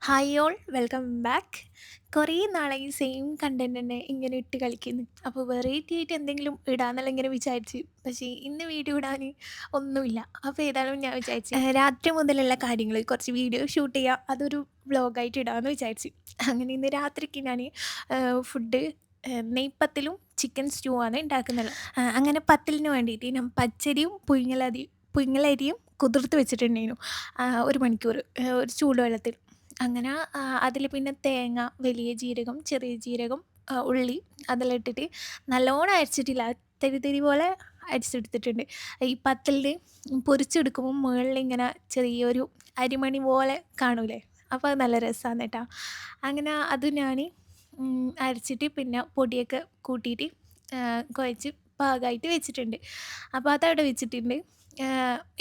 Hi all welcome back. കുറേ നാളായി same content തന്നെ ഇങ്ങനെ ഇട്ട് കളിക്കുന്നു. അപ്പോൾ വെറൈറ്റി ആയിട്ട് എന്തെങ്കിലും ഇടാമെന്നുള്ള ഇങ്ങനെ വിചാരിച്ച്. പക്ഷേ ഇന്ന് വീഡിയോ ഇടാൻ ഒന്നുമില്ല. അപ്പോൾ ഏതായാലും ഞാൻ വിചാരിച്ച് രാത്രി മുതലുള്ള കാര്യങ്ങൾ കുറച്ച് വീഡിയോ ഷൂട്ട് ചെയ്യുക, അതൊരു വ്ളോഗായിട്ട് ഇടാമെന്ന് വിചാരിച്ച്. അങ്ങനെ ഇന്ന് രാത്രിക്ക് ഞാൻ ഫുഡ് നെയ്പ്പത്തിലും ചിക്കൻ സ്റ്റൂ ആണ് ഉണ്ടാക്കുന്നത്. അങ്ങനെ പത്തലിന് വേണ്ടിയിട്ട് ഞാൻ പച്ചരിയും പുഴുങ്ങലരിയും കുതിർത്ത് വെച്ചിട്ടുണ്ടായിരുന്നു 1 മണിക്കൂർ ഒരു ചൂടുവെള്ളത്തിൽ. അങ്ങനെ അതിൽ പിന്നെ തേങ്ങ, വലിയ ജീരകം, ചെറിയ ജീരകം, ഉള്ളി അതെല്ലാം ഇട്ടിട്ട് നല്ലോണം അരച്ചിട്ടില്ല. തരി തരി പോലെ അരച്ചെടുത്തിട്ടുണ്ട്. ഈ പത്തലിന് പൊരിച്ചെടുക്കുമ്പോൾ മുകളിലിങ്ങനെ ചെറിയൊരു അരിമണി പോലെ കാണൂലേ? അപ്പോൾ അത് നല്ല രസമാണ് കേട്ടോ. അങ്ങനെ അത് ഞാൻ അരച്ചിട്ട് പിന്നെ പൊടിയൊക്കെ കൂട്ടിയിട്ട് കുഴച്ച് പാകമായിട്ട് വെച്ചിട്ടുണ്ട്. അപ്പോൾ അതവിടെ വെച്ചിട്ടുണ്ട്.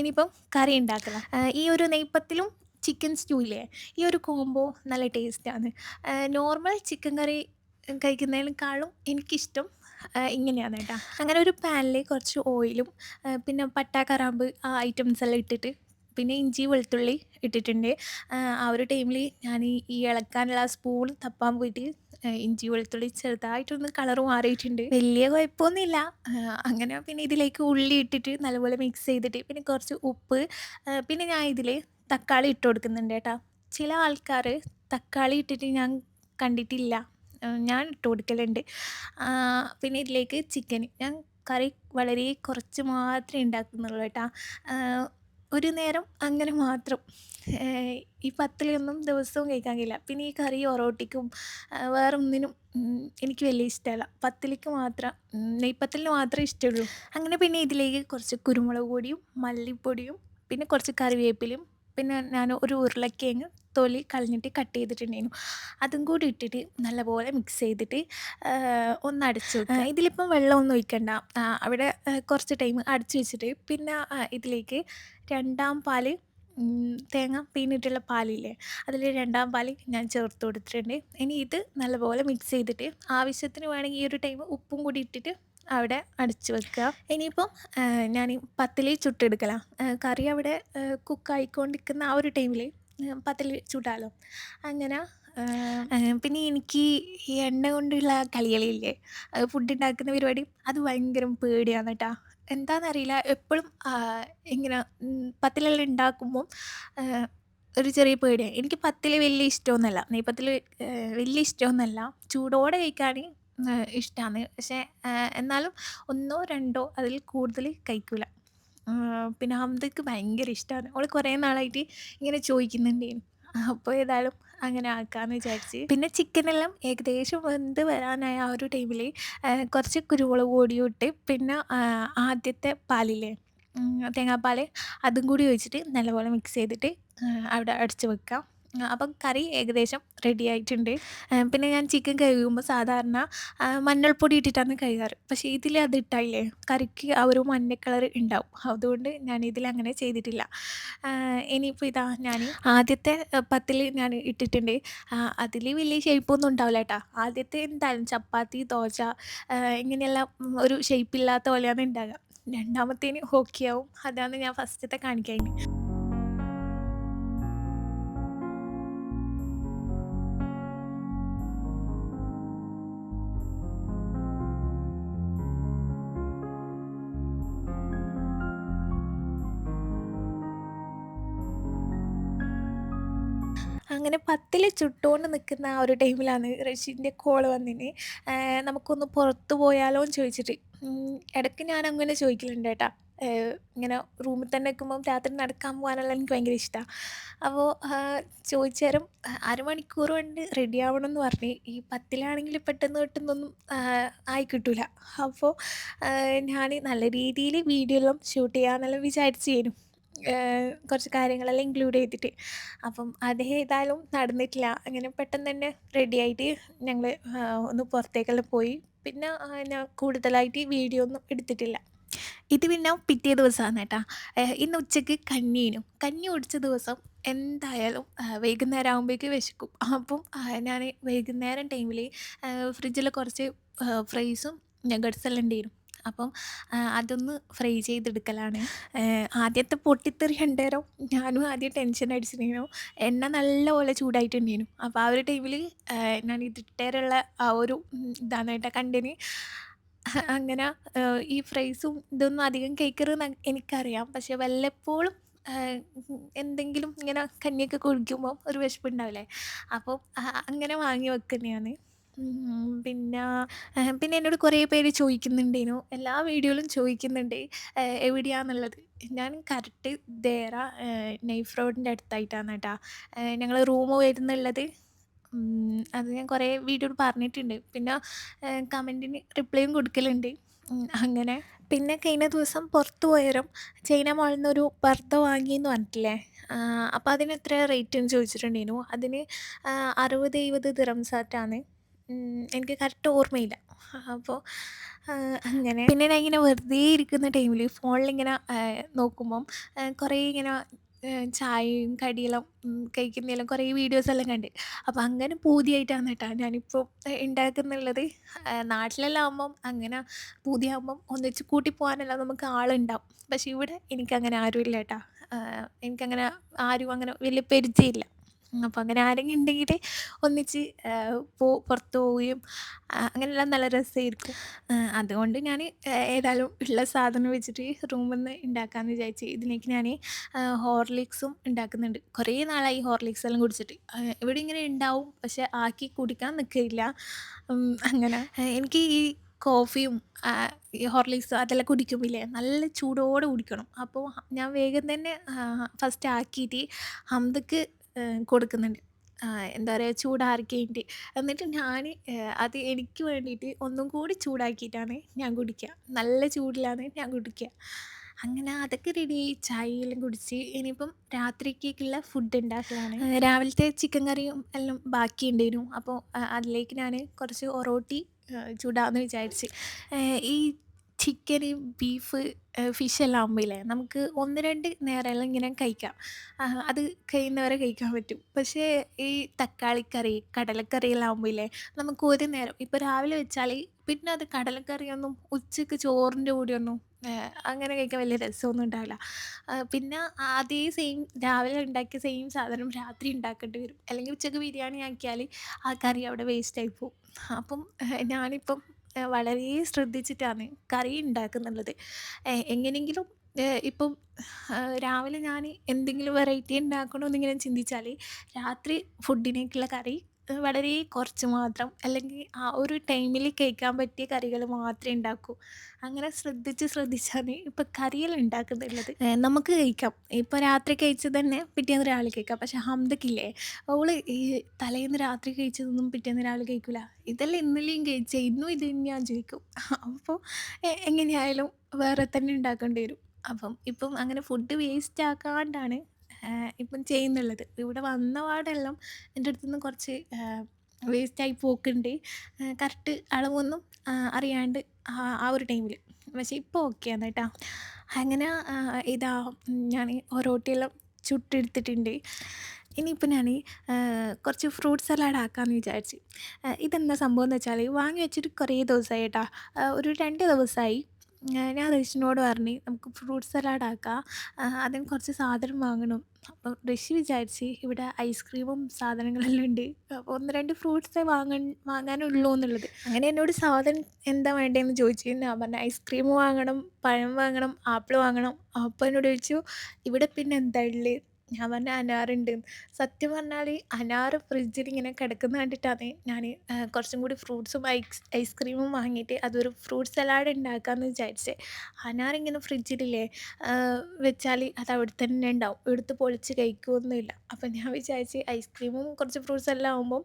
ഇനിയിപ്പം കറി ഉണ്ടാക്കണം. ഈ ഒരു നെയ്പ്പത്തിലും ചിക്കൻ സ്റ്റൂ ഇല്ലേ, ഈ ഒരു കോംബോ നല്ല ടേസ്റ്റാണ്. നോർമൽ ചിക്കൻ കറി കഴിക്കുന്നതിനേക്കാളും എനിക്കിഷ്ടം ഇങ്ങനെയാണ് കേട്ടോ. അങ്ങനെ ഒരു പാനിൽ കുറച്ച് ഓയിലും പിന്നെ പട്ട, കറാമ്പ് ആ ഐറ്റംസ് എല്ലാം ഇട്ടിട്ട് പിന്നെ ഇഞ്ചി വെളുത്തുള്ളി ഇട്ടിട്ടുണ്ട്. ആ ഒരു ടൈമിൽ ഞാൻ ഈ ഇളക്കാനുള്ള സ്പൂൺ തപ്പാൻ പോയിട്ട് ഇഞ്ചി വെളുത്തുള്ളി ചെറുതായിട്ടൊന്ന് കളറ് മാറിയിട്ടുണ്ട്. വലിയ കുഴപ്പമൊന്നുമില്ല. അങ്ങനെ പിന്നെ ഇതിലേക്ക് ഉള്ളി ഇട്ടിട്ട് നല്ലപോലെ മിക്സ് ചെയ്തിട്ട് പിന്നെ കുറച്ച് ഉപ്പ്, പിന്നെ ഞാൻ ഇതിൽ തക്കാളി ഇട്ട് കൊടുക്കുന്നുണ്ട് കേട്ടോ. ചില ആൾക്കാർ തക്കാളി ഇട്ടിട്ട് ഞാൻ കണ്ടിട്ടില്ല. ഞാൻ ഇട്ട് കൊടുക്കലുണ്ട്. പിന്നെ ഇതിലേക്ക് ചിക്കന് ഞാൻ കറി വളരെ കുറച്ച് മാത്രമേ ഉണ്ടാക്കുന്നുള്ളൂ കേട്ടോ. ഒരു നേരം അങ്ങനെ മാത്രം. ഈ പത്തലൊന്നും ദിവസവും കഴിക്കാൻ കഴിയില്ല. പിന്നെ ഈ കറി ഒറോട്ടിക്കും വേറൊന്നിനും എനിക്ക് വലിയ ഇഷ്ടമല്ല. പത്തലിക്ക് മാത്രം, നെയ്പ്പത്തലിന് മാത്രമേ ഇഷ്ടമുള്ളൂ. അങ്ങനെ പിന്നെ ഇതിലേക്ക് കുറച്ച് കുരുമുളക് പൊടിയും മല്ലിപ്പൊടിയും പിന്നെ കുറച്ച് കറിവേപ്പിലയും പിന്നെ ഞാൻ ഒരു ഉരുളക്കിഴങ്ങ് തൊലി കളഞ്ഞിട്ട് കട്ട് ചെയ്തിട്ടുണ്ടായിരുന്നു. അതും കൂടി ഇട്ടിട്ട് നല്ലപോലെ മിക്സ് ചെയ്തിട്ട് ഒന്ന് അടച്ച് വെക്കുക. ഇതിലിപ്പം വെള്ളമൊന്നും ഒഴിക്കണ്ട. അവിടെ കുറച്ച് ടൈം അടച്ച് വെച്ചിട്ട് പിന്നെ ഇതിലേക്ക് രണ്ടാം പാല്, തേങ്ങ പിഴിഞ്ഞിട്ടുള്ള പാലില്ലേ, അതിൽ രണ്ടാം പാല് ഞാൻ ചേർത്ത് കൊടുത്തിട്ടുണ്ട്. ഇനി ഇത് നല്ലപോലെ മിക്സ് ചെയ്തിട്ട് ആവശ്യത്തിന് വേണമെങ്കിൽ ഈ ഒരു ടൈം ഉപ്പും കൂടി ഇട്ടിട്ട് അവിടെ അടച്ച് വെക്കുക. ഇനിയിപ്പം ഞാൻ പത്തല് ചുട്ടെടുക്കലാണ്. കറി അവിടെ കുക്കായിക്കൊണ്ടിരിക്കുന്ന ആ ഒരു ടൈമിൽ പത്തല് ചുടാലോ. അങ്ങനെ പിന്നെ എനിക്ക് ഈ എണ്ണ കൊണ്ടുള്ള കളികളില്ലേ, ഫുഡ് ഉണ്ടാക്കുന്ന പരിപാടി, അത് ഭയങ്കര പേടിയാണ് കേട്ടോ. എന്താണെന്നറിയില്ല, എപ്പോഴും ഇങ്ങനെ പത്തലെല്ലാം ഉണ്ടാക്കുമ്പം ഒരു ചെറിയ പേടിയാണ്. എനിക്ക് പത്തല് വലിയ ഇഷ്ടമൊന്നുമല്ല, നെയ്പ്പത്തല് വലിയ ഇഷ്ടമൊന്നുമല്ല. ചൂടോടെ കഴിക്കാൻ ഇഷ്ടമാണ്. പക്ഷേ എന്നാലും ഒന്നോ രണ്ടോ അതിൽ കൂടുതൽ കഴിക്കൂല. പിന്നെ ഹംദക്ക് ഭയങ്കര ഇഷ്ടമാണ്. ഓൾ കുറേ നാളായിട്ട് ഇങ്ങനെ ചോദിക്കുന്നുണ്ടേനു. അപ്പോൾ ഏതായാലും അങ്ങനെ ആക്കാമെന്ന് വിചാരിച്ച്. പിന്നെ ചിക്കനെല്ലാം ഏകദേശം വെന്ത് വരാനായ ആ ഒരു ടൈമിൽ കുറച്ച് കുരുമുളക് പൊടിയും ഇട്ട് പിന്നെ ആദ്യത്തെ പാലില്ലേ, തേങ്ങാപ്പാൽ, അതും കൂടി ഒഴിച്ചിട്ട് നല്ലപോലെ മിക്സ് ചെയ്തിട്ട് അവിടെ അടച്ച് വെക്കാം. അപ്പം കറി ഏകദേശം റെഡി ആയിട്ടുണ്ട്. പിന്നെ ഞാൻ ചിക്കൻ കഴുകുമ്പോൾ സാധാരണ മഞ്ഞൾപ്പൊടി ഇട്ടിട്ടാണ് കഴുകാറ്. പക്ഷേ ഇതിൽ അത് ഇട്ടാലേ കറിക്ക് ആ ഒരു മഞ്ഞ കളർ ഉണ്ടാവും. അതുകൊണ്ട് ഞാൻ ഇതിലങ്ങനെ ചെയ്തിട്ടില്ല. ഇനിയിപ്പോൾ ഇതാ ഞാൻ ആദ്യത്തെ പത്തിൽ ഞാൻ ഇട്ടിട്ടുണ്ട്. അതിൽ വലിയ ഷേപ്പൊന്നും ഉണ്ടാവില്ല കേട്ടോ. ആദ്യത്തെ എന്തായാലും ചപ്പാത്തി, ദോശ ഇങ്ങനെയുള്ള ഒരു ഷേപ്പില്ലാത്ത പോലെയാണ് ഉണ്ടാകുക. രണ്ടാമത്തേന് ഓക്കെ ആവും. അതാണ് ഞാൻ ഫസ്റ്റത്തെ കാണിക്കാൻ. അങ്ങനെ പത്തിൽ ചുട്ടുകൊണ്ട് നിൽക്കുന്ന ആ ഒരു ടൈമിലാണ് റഷീൻ്റെ കോള് വന്നിന്. നമുക്കൊന്ന് പുറത്ത് പോയാലോ എന്ന് ചോദിച്ചിട്ട്. ഇടയ്ക്ക് ഞാൻ അങ്ങനെ ചോദിക്കലുണ്ട് കേട്ടോ. ഇങ്ങനെ റൂമിൽ തന്നെ നിൽക്കുമ്പം രാത്രി നടക്കാൻ പോകാനെല്ലാം എനിക്ക് ഭയങ്കര ഇഷ്ടമാണ്. അപ്പോൾ ചോദിച്ചേരം അരമണിക്കൂർ കൊണ്ട് റെഡി ആവണം എന്ന് പറഞ്ഞ്. ഈ പത്തിലാണെങ്കിൽ പെട്ടെന്ന് പെട്ടെന്നൊന്നും ആയി കിട്ടൂല. അപ്പോൾ ഞാൻ നല്ല രീതിയിൽ വീഡിയോ എല്ലാം ഷൂട്ട് ചെയ്യാമെന്നെല്ലാം വിചാരിച്ചേനു. കുറച്ച് കാര്യങ്ങളെല്ലാം ഇൻക്ലൂഡ് ചെയ്തിട്ട്. അപ്പം അത് ഏതായാലും നടന്നിട്ടില്ല. അങ്ങനെ പെട്ടെന്ന് തന്നെ റെഡിയായിട്ട് ഞങ്ങൾ ഒന്ന് പുറത്തേക്കെല്ലാം പോയി. പിന്നെ ഞാൻ കൂടുതലായിട്ട് വീഡിയോ ഒന്നും എടുത്തിട്ടില്ല. ഇത് പിന്നെ പിറ്റേ ദിവസമാണ് കേട്ടോ. ഇന്ന് ഉച്ചയ്ക്ക് കഞ്ഞി കുടിച്ച ദിവസം എന്തായാലും വൈകുന്നേരം ആകുമ്പോഴേക്ക് വിശക്കും. അപ്പം ഞാൻ വൈകുന്നേരം ടൈമിൽ ഫ്രിഡ്ജിൽ കുറച്ച് ഫ്രൈസും നഗട്സ് എല്ലാം ഉണ്ടായിരുന്നു. അപ്പം അതൊന്ന് ഫ്രൈ ചെയ്തെടുക്കലാണ്. ആദ്യത്തെ പൊട്ടിത്തെറി കണ്ടേരം ഞാനും ആദ്യം ടെൻഷൻ അടിച്ചിരുന്നു. എണ്ണ നല്ലപോലെ ചൂടായിട്ടുണ്ടേനു. അപ്പോൾ ആ ഒരു ടൈമിൽ ഞാൻ ഇതിട്ടേലുള്ള ആ ഒരു ഇതാണ് കേട്ടോ കണ്ടിന്. അങ്ങനെ ഈ ഫ്രൈസും ഇതൊന്നും അധികം കഴിക്കരുതെന്ന് എനിക്കറിയാം. പക്ഷെ വല്ലപ്പോഴും എന്തെങ്കിലും ഇങ്ങനെ കഞ്ഞിയൊക്കെ കുടിക്കുമ്പോൾ ഒരു വിശപ്പുണ്ടാവില്ലേ? അപ്പോൾ അങ്ങനെ വാങ്ങി വെക്കുന്നതാണ്. പിന്നെ പിന്നെ എന്നോട് കുറേ പേര് ചോദിക്കുന്നുണ്ടേനു. എല്ലാ വീഡിയോയിലും ചോദിക്കുന്നുണ്ട് എവിടെയാന്നുള്ളത്. ഞാൻ കറക്റ്റ് ദേറ നൈഫ് റോഡിൻ്റെ അടുത്തായിട്ടാണ് കേട്ടോ ഞങ്ങൾ റൂം വരുന്നുള്ളത്. അത് ഞാൻ കുറേ വീഡിയോയിൽ പറഞ്ഞിട്ടുണ്ട്. പിന്നെ കമൻറ്റിന് റിപ്ലൈയും കൊടുക്കലുണ്ട്. അങ്ങനെ പിന്നെ കഴിഞ്ഞ ദിവസം പുറത്ത് പോയേരം ചൈന മാളിൽ നിന്നൊരു പർദ്ദ വാങ്ങിയെന്ന് പറഞ്ഞിട്ടില്ലേ? അപ്പോൾ അതിന് എത്രയാ റേറ്റ്ന്ന് ചോദിച്ചിട്ടുണ്ടേനു. അതിന് 60, 70 ദിറംസാറ്റാണ്. എനിക്ക് കറക്റ്റ് ഓർമ്മയില്ല. അപ്പോൾ അങ്ങനെ പിന്നെ ഞാൻ ഇങ്ങനെ വെറുതെ ഇരിക്കുന്ന ടൈമിൽ ഫോണിലിങ്ങനെ നോക്കുമ്പം കുറേ ഇങ്ങനെ ചായയും കടിയെല്ലാം കഴിക്കുന്നതെല്ലാം കുറേ വീഡിയോസെല്ലാം കണ്ട്. അപ്പോൾ അങ്ങനെ പൂതിയായിട്ടാണ് കേട്ടോ ഞാനിപ്പോൾ ഉണ്ടാക്കുന്നുള്ളത്. നാട്ടിലെല്ലാം ആകുമ്പം അങ്ങനെ പൂതിയാകുമ്പം ഒന്നിച്ച് കൂട്ടി പോകാനെല്ലാം നമുക്ക് ആളുണ്ടാവും. പക്ഷേ ഇവിടെ എനിക്കങ്ങനെ ആരുമില്ല കേട്ടോ. എനിക്കങ്ങനെ ആരും അങ്ങനെ വലിയ പരിചയമില്ല. അപ്പോൾ അങ്ങനെ ആരെങ്കിലും ഉണ്ടെങ്കിൽ ഒന്നിച്ച് പുറത്ത് പോവുകയും അങ്ങനെയെല്ലാം നല്ല രസമായിരിക്കും. അതുകൊണ്ട് ഞാൻ ഏതായാലും ഉള്ള സാധനം വെച്ചിട്ട് റൂമിൽ നിന്ന് ഉണ്ടാക്കാമെന്ന് വിചാരിച്ച് ഇതിലേക്ക് ഞാൻ ഹോർലിക്സും ഉണ്ടാക്കുന്നുണ്ട്. കുറേ നാളായി ഹോർലിക്സ് എല്ലാം കുടിച്ചിട്ട്. ഇവിടെ ഇങ്ങനെ ഉണ്ടാവും, പക്ഷെ ആക്കി കുടിക്കാൻ നിൽക്കില്ല. അങ്ങനെ എനിക്ക് ഈ കോഫിയും ഈ ഹോർലിക്സും അതെല്ലാം കുടിക്കുമ്പോഴേ നല്ല ചൂടോടെ കുടിക്കണം. അപ്പോൾ ഞാൻ വേഗം തന്നെ ഫസ്റ്റ് ആക്കിയിട്ട് ഹംദക്ക് കൊടുക്കുന്നുണ്ട്. എന്താ പറയുക, ചൂടാറിക്കഴിഞ്ഞിട്ട്. എന്നിട്ട് ഞാൻ അത് എനിക്ക് വേണ്ടിയിട്ട് ഒന്നും കൂടി ചൂടാക്കിയിട്ടാണ് ഞാൻ കുടിക്കുക. നല്ല ചൂടിലാണ് ഞാൻ കുടിക്കുക. അങ്ങനെ അതൊക്കെ റെഡിയായി ചായയെല്ലാം കുടിച്ച് ഇനിയിപ്പം രാത്രിക്കേക്കുള്ള ഫുഡ് ഉണ്ടാക്കലാണ്. രാവിലത്തെ ചിക്കൻ കറിയും എല്ലാം ബാക്കിയുണ്ടായിരുന്നു. അപ്പോൾ അതിലേക്ക് ഞാൻ കുറച്ച് ഒറോട്ടി ചുടാമെന്ന് വിചാരിച്ച്. ഈ ചിക്കന്, ബീഫ്, ഫിഷെല്ലാം ആകുമ്പോഴേ നമുക്ക് 1, 2 നേരമെല്ലാം ഇങ്ങനെ കഴിക്കാം. അത് കഴിയുന്നവരെ കഴിക്കാൻ പറ്റും. പക്ഷേ ഈ തക്കാളിക്കറി, കടലക്കറിയെല്ലാം ആകുമ്പോഴേ നമുക്ക് ഒരു നേരം ഇപ്പോൾ രാവിലെ വെച്ചാൽ പിന്നെ അത് കടലക്കറിയൊന്നും ഉച്ചയ്ക്ക് ചോറിൻ്റെ കൂടെയൊന്നും അങ്ങനെ കഴിക്കാൻ വലിയ രസമൊന്നും ഉണ്ടാവില്ല. പിന്നെ അതേ സെയിം രാവിലെ ഉണ്ടാക്കിയ സെയിം സാധനം രാത്രി ഉണ്ടാക്കേണ്ടി വരും. അല്ലെങ്കിൽ ഉച്ചയ്ക്ക് ബിരിയാണി ആക്കിയാൽ ആ കറി അവിടെ വേസ്റ്റായി പോവും. അപ്പം ഞാനിപ്പം വളരെ ശ്രദ്ധിച്ചിട്ടാണ് കറി ഉണ്ടാക്കുന്നുള്ളത്. എങ്ങനെയെങ്കിലും ഇപ്പം രാവിലെ ഞാൻ എന്തെങ്കിലും വെറൈറ്റി ഉണ്ടാക്കണമെന്നിങ്ങനെ ചിന്തിച്ചാൽ രാത്രി ഫുഡിനേക്കുള്ള കറി വളരെ കുറച്ച് മാത്രം, അല്ലെങ്കിൽ ആ ഒരു ടൈമിൽ കഴിക്കാൻ പറ്റിയ കറികൾ മാത്രമേ ഉണ്ടാക്കൂ. അങ്ങനെ ശ്രദ്ധിച്ചാണ് ഇപ്പം കറിയെല്ലാം ഉണ്ടാക്കുന്നുള്ളത്. നമുക്ക് കഴിക്കാം. ഇപ്പോൾ രാത്രി കഴിച്ചത് തന്നെ പിറ്റേന്ന് രാവിലെ കഴിക്കാം. പക്ഷേ ഹംദക്കില്ലേ, ഓള് ഈ തലേന്ന് രാത്രി കഴിച്ചതൊന്നും പിറ്റേന്ന് രാവിലെ കഴിക്കൂല. ഇതെല്ലാം ഇന്നലെയും കഴിച്ചേ, ഇന്നും ഇത് തന്നെയാന്ന് ചോദിക്കും. അപ്പോൾ എങ്ങനെയായാലും വേറെ തന്നെ ഉണ്ടാക്കേണ്ടി വരും. അപ്പം ഇപ്പം അങ്ങനെ ഫുഡ് വേസ്റ്റ് ആക്കാണ്ടാണ് ഇപ്പം ചെയ്യുന്നുള്ളത്. ഇവിടെ വന്ന പാടെല്ലാം എൻ്റെ അടുത്തുനിന്ന് കുറച്ച് വേസ്റ്റായി പോക്കുണ്ട്. കറക്റ്റ് അളവൊന്നും അറിയാണ്ട് ആ ഒരു ടൈമിൽ. പക്ഷേ ഇപ്പോൾ ഓക്കെയാണ് കേട്ടോ. അങ്ങനെ ഇതാ ഞാൻ ഒറോട്ടിയെല്ലാം ചുട്ടെടുത്തിട്ടുണ്ട്. ഇനിയിപ്പോൾ ഞാൻ കുറച്ച് ഫ്രൂട്ട് സലാഡ് ആക്കാമെന്ന് വിചാരിച്ച്. ഇതെന്താ സംഭവം എന്ന് വെച്ചാൽ വാങ്ങി വെച്ചിട്ട് കുറേ ദിവസമായി കേട്ടോ. ഒരു 2 ദിവസമായി. ഞാൻ റഷീനോട് പറഞ്ഞ് നമുക്ക് ഫ്രൂട്ട് സലാഡ് ആക്കാം. അതിന് കുറച്ച് സാധനം വാങ്ങണം. അപ്പം റഷി വിചാരിച്ച് ഇവിടെ ഐസ്ക്രീമും സാധനങ്ങളെല്ലാം ഉണ്ട്. അപ്പോൾ 1, 2 ഫ്രൂട്ട്സേ വാങ്ങാനുള്ളൂ എന്നുള്ളത്. അങ്ങനെ എന്നോട് സാധനം എന്താ വേണ്ടതെന്ന് ചോദിച്ചു. ഞാൻ പറഞ്ഞു ഐസ്ക്രീം വാങ്ങണം, പഴം വാങ്ങണം, ആപ്പിൾ വാങ്ങണം. അപ്പോൾ എന്നോട് ചോദിച്ചു ഇവിടെ പിന്നെ എന്താ ഉള്ളത്? ഞാൻ പറഞ്ഞു അനാറുണ്ട്. സത്യം പറഞ്ഞാൽ അനാറ് ഫ്രിഡ്ജിൽ ഇങ്ങനെ കിടക്കുന്നത് കണ്ടിട്ടാണ് ഞാൻ കുറച്ചും കൂടി ഫ്രൂട്ട്സും ഐസ്ക്രീമും വാങ്ങിയിട്ട് അതൊരു ഫ്രൂട്ട് സലാഡ് ഉണ്ടാക്കാമെന്ന് വിചാരിച്ചത്. അനാറിങ്ങനെ ഫ്രിഡ്ജിലില്ലേ വെച്ചാൽ അത് അവിടെ തന്നെ ഉണ്ടാവും, എടുത്ത് പൊളിച്ച് കഴിക്കുകയൊന്നുമില്ല. അപ്പം ഞാൻ വിചാരിച്ച് ഐസ്ക്രീമും കുറച്ച് ഫ്രൂട്ട്സ് എല്ലാം ആകുമ്പം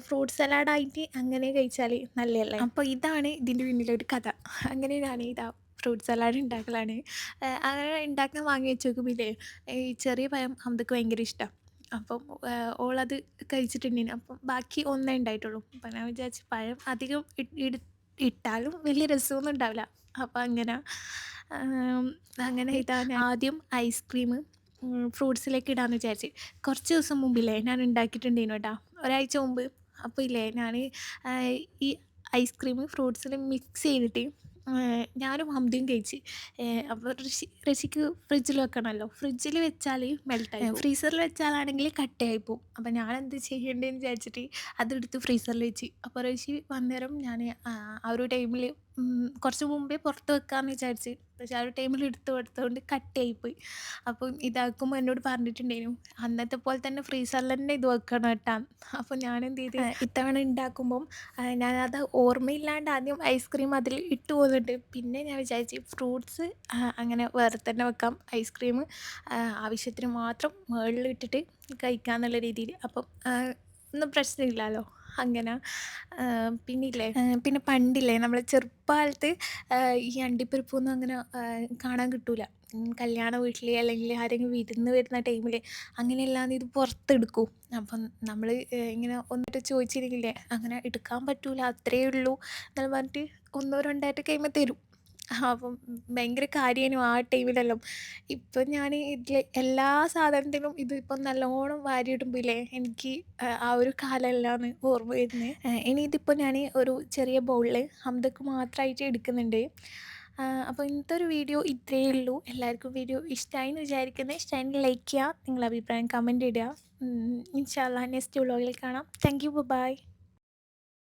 ഫ്രൂട്ട് സലാഡായിട്ട് അങ്ങനെ കഴിച്ചാൽ നല്ലതല്ലേ. അപ്പോൾ ഇതാണ് ഇതിൻ്റെ പിന്നിലൊരു കഥ. അങ്ങനെ ഞാൻ ഇതാ ഫ്രൂട്ട് സലാഡ് ഉണ്ടാക്കലാണ്. അങ്ങനെ ഉണ്ടാക്കാൻ വാങ്ങി വെച്ച് നോക്കുമ്പോഴേ ഈ ചെറിയ പഴം ഹംദക്ക് ഭയങ്കര ഇഷ്ടമാണ്. അപ്പം ഓളത് കഴിച്ചിട്ടുണ്ടേനു. അപ്പം ബാക്കി ഒന്നേ ഉണ്ടായിട്ടുള്ളൂ. അപ്പം ഞാൻ വിചാരിച്ച് പഴം അധികം ഇട്ടാലും വലിയ രസമൊന്നും ഉണ്ടാവില്ല. അപ്പം അങ്ങനെ ഇതാ ഞാൻ ആദ്യം ഐസ്ക്രീം ഫ്രൂട്ട്സിലേക്ക് ഇടാമെന്ന് വിചാരിച്ച്. കുറച്ച് ദിവസം മുമ്പില്ലേ ഞാൻ ഉണ്ടാക്കിയിട്ടുണ്ടേനു കേട്ടോ, ഒരാഴ്ച മുമ്പ്. അപ്പോൾ ഇല്ലേ ഞാൻ ഈ ഐസ്ക്രീം ഫ്രൂട്ട്സിൽ മിക്സ് ചെയ്തിട്ട് ഞാനും ഹംദയും കഴിച്ച്. അപ്പോൾ ഋഷിക്ക് ഫ്രിഡ്ജിൽ വെക്കണമല്ലോ. ഫ്രിഡ്ജിൽ വെച്ചാൽ മെൽട്ടായി പോവും. ഫ്രീസറിൽ വെച്ചാലാണെങ്കിൽ കട്ടയായി പോവും. അപ്പോൾ ഞാനെന്ത് ചെയ്യേണ്ടതെന്ന് വിചാരിച്ചിട്ട് അതെടുത്ത് ഫ്രീസറിൽ വെച്ച്. അപ്പോൾ ഋഷി വന്നേരം ഞാൻ ആ ഒരു ടൈമിൽ കുറച്ച് മുമ്പേ പുറത്ത് വെക്കാമെന്ന് വിചാരിച്ച്. പക്ഷേ ആ ഒരു ടൈമിൽ എടുത്ത് കൊടുത്തതുകൊണ്ട് കട്ടയായിപ്പോയി. അപ്പം ഇതാക്കുമ്പോൾ എന്നോട് പറഞ്ഞിട്ടുണ്ടായിരുന്നു, അന്നത്തെ പോലെ തന്നെ ഫ്രീസറിൽ തന്നെ ഇത് വെക്കണം കേട്ടാ. അപ്പോൾ ഞാനെന്ത് ചെയ്ത് ഇത്തവണ ഉണ്ടാക്കുമ്പം ഞാനത് ഓർമ്മയില്ലാണ്ട് ആദ്യം ഐസ്ക്രീം അതിൽ ഇട്ട് പോകുന്നുണ്ട്. പിന്നെ ഞാൻ വിചാരിച്ചു ഫ്രൂട്ട്സ് അങ്ങനെ വേറെ തന്നെ വെക്കാം. ഐസ്ക്രീം ആവശ്യത്തിന് മാത്രം മുകളിലിട്ടിട്ട് കഴിക്കാന്നുള്ള രീതിയിൽ. അപ്പം ഒന്നും പ്രശ്നമില്ലല്ലോ. അങ്ങനെ പിന്നില്ലേ പിന്നെ പണ്ടില്ലേ നമ്മൾ ചെറുപ്പകാലത്ത് ഈ അണ്ടിപ്പരിപ്പൊന്നും അങ്ങനെ കാണാൻ കിട്ടൂല. കല്യാണ വീട്ടിൽ അല്ലെങ്കിൽ ആരെങ്കിലും വിരുന്ന് വരുന്ന ടൈമിൽ അങ്ങനെയല്ലാന്ന് ഇത് പുറത്തെടുക്കും. അപ്പം നമ്മൾ ഇങ്ങനെ ഒന്നിട്ട് ചോദിച്ചിരിക്കില്ലേ, അങ്ങനെ എടുക്കാൻ പറ്റൂല അത്രയേ ഉള്ളൂ എന്നെല്ലാം പറഞ്ഞിട്ട് ഒന്നോ രണ്ടായിട്ട് കഴിയുമ്പോൾ തരും. അപ്പം ഭയങ്കര കാര്യേനു ആ ടൈമിലെല്ലാം. ഇപ്പം ഞാൻ ഇതിൽ എല്ലാ സാധനത്തിലും ഇതിപ്പം നല്ലോണം വാരിയിടുമ്പോഴേ എനിക്ക് ആ ഒരു കാലമല്ലാന്ന് ഓർമ്മ വരുന്നത്. ഇനി ഇതിപ്പോൾ ഞാൻ ഒരു ചെറിയ ബൗളിൽ ഹംദക്ക് മാത്രമായിട്ട് എടുക്കുന്നുണ്ട്. അപ്പോൾ ഇന്നത്തെ ഒരു വീഡിയോ ഇത്രയേ ഉള്ളൂ. എല്ലാവർക്കും വീഡിയോ ഇഷ്ടമായി എന്ന് വിചാരിക്കുന്നത്. ഇഷ്ടമായെങ്കിൽ ലൈക്ക് ചെയ്യുക, നിങ്ങളുടെ അഭിപ്രായം കമൻറ്റ് ഇടുക. ഇൻഷാ അല്ലാഹ് നെക്സ്റ്റ് വ്ളോഗിൽ കാണാം. Thank you, by.